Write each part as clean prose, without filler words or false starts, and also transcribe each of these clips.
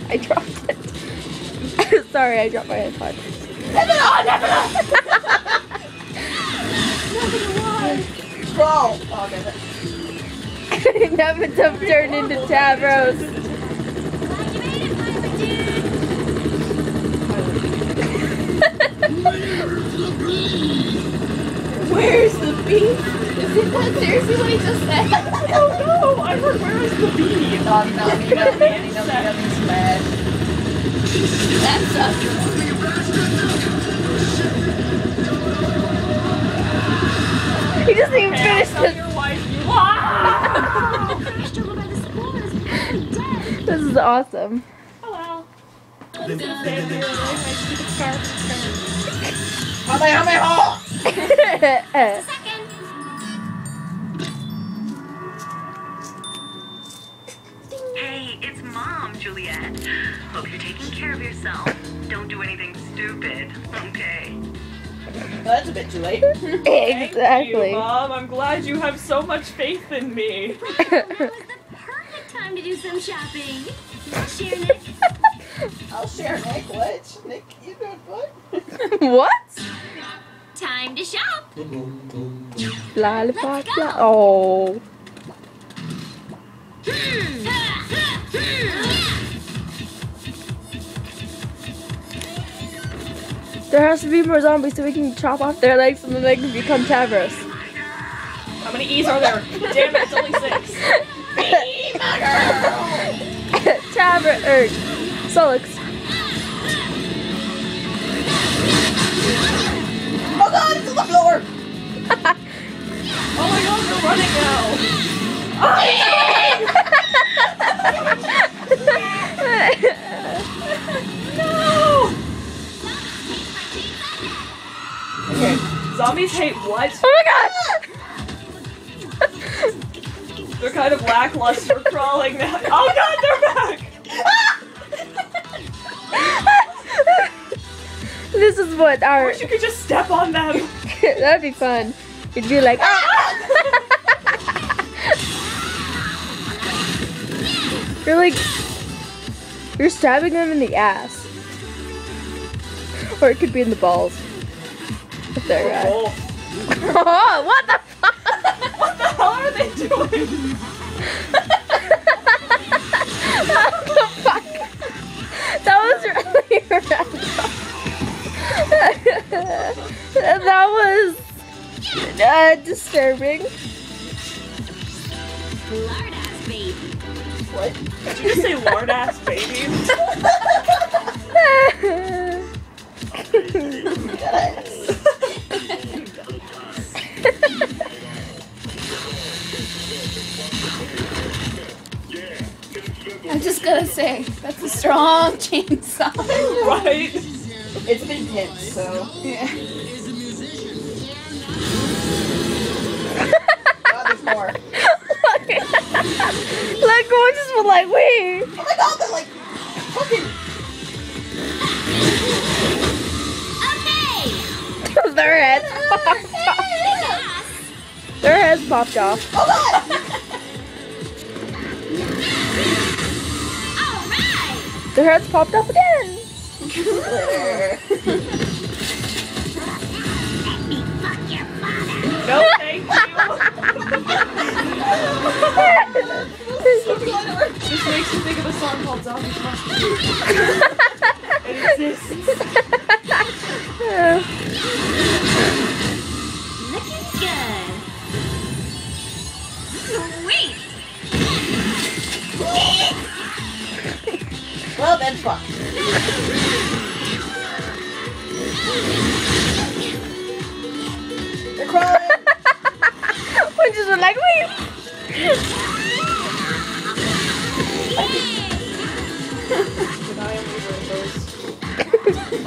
I dropped it. Sorry, I dropped my iPod. Crawl! Oh, okay. Nevitum turned into Tavros. Where's the beef? Is that seriously what he just said? I don't know. I heard, where is the bee? No, he's mad. That sucks. He doesn't even finish Tell the... your wife you This is awesome. Hello. I'm gonna stay up here and write my stupid scarf. How Hey, it's Mom, Juliet. Hope you're taking care of yourself. Don't do anything stupid, okay? That's a bit too late. Thank Exactly. you, Mom. I'm glad you have so much faith in me. Now is the perfect time to do some shopping. Share, Nick. I'll share, Nick. What? Nick, you doing what? What? Time to shop. Lollipop. Oh. There has to be more zombies so we can chop off their legs and then they can become Tavros. How many E's are there? Damn it, it's only 6. Tavros. Solix. Oh god, it's on the floor! Oh my god, they're running now. No! Okay, zombies hate what? Oh my god! They're kind of lackluster crawling now. Oh god, they're back! This is what I our... wish you could just step on them. That'd be fun. You'd be like, ah! You're like, you're stabbing them in the ass. Or it could be in the balls. If they're, Oh, oh, what the fuck? what the hell are they doing? What the fuck? That was really random. That was disturbing. Lard ass baby. What? Did you just say lard ass baby? I'm just gonna say, that's a strong chainsaw. Right? It's been tense, so. Yeah. God, there's more. Like, one just was like, wait. Oh my god, they're like fucking. Okay. Their heads popped off. Their heads popped off. Oh god! All right. Their heads popped off again. Glitter. Let me fuck your father. No, thank you. This makes me think of a song called Zombies Must Be. It exists. Looking good. Sweet. Well then, fuck. They're crawling. We just were like, wait.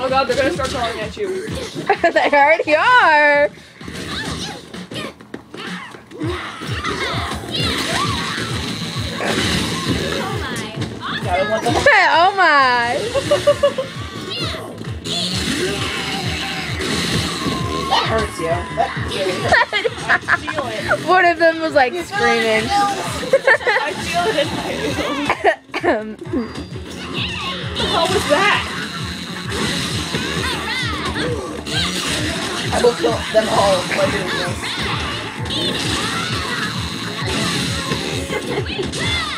Oh god, they're gonna start crawling at you. They already are. Oh my. Gotta want the Oh my. That hurts you. That really hurts. I feel it. One of them was like screaming. I feel it in my ears. hell was that? I will kill them all by doing this.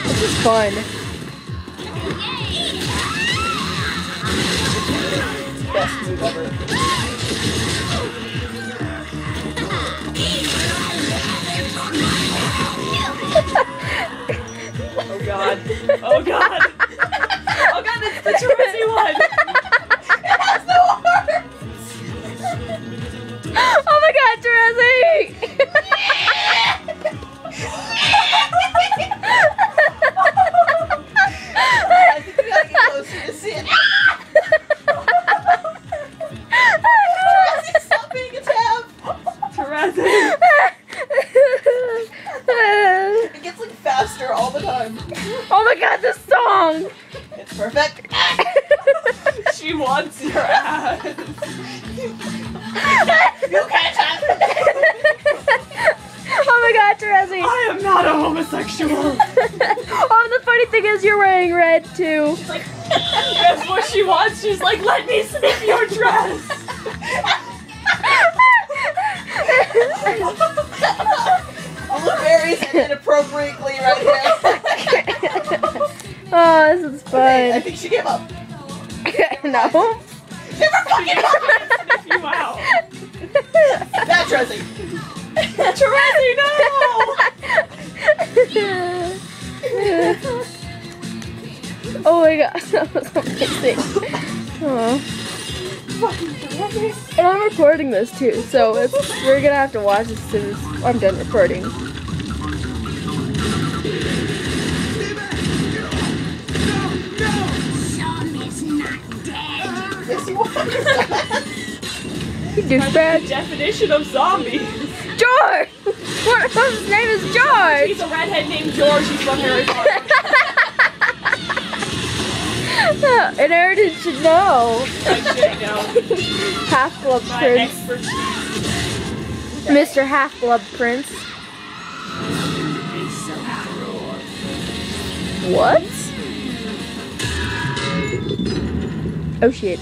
This is fun. Best move ever. Oh god. Oh god. Oh god, it's the Teresi one. It has no arms! Oh my god, Teresi! I think we gotta get closer to see it. Teresi, stop being a tab! Teresi. It gets like faster all the time. Oh my god, this song! It's perfect. She wants your ass. You can't have it. Oh my god, Teresi! I am not a homosexual. Oh, the funny thing is you're wearing red too. That's what she wants. She's like, let me sniff your dress. Blueberries and inappropriately right here. Oh, this is I fun. think she gave up. No. Never fucking up! Sniff you out. That Trezzy. Teresi, no! Oh my gosh, that was amazing. Oh. And I'm recording this too, so we're gonna have to watch this as soon as I'm done recording. Zombie's not dead. Yes, you was. You douchebag. Definition of zombies. George! What? His name is George! He's a redhead named George. He's from Harry Potter. And Eridan should know. I should know. Half-Blood My Prince. expertise. Mr. Half-Blood Prince. What? Oh shit.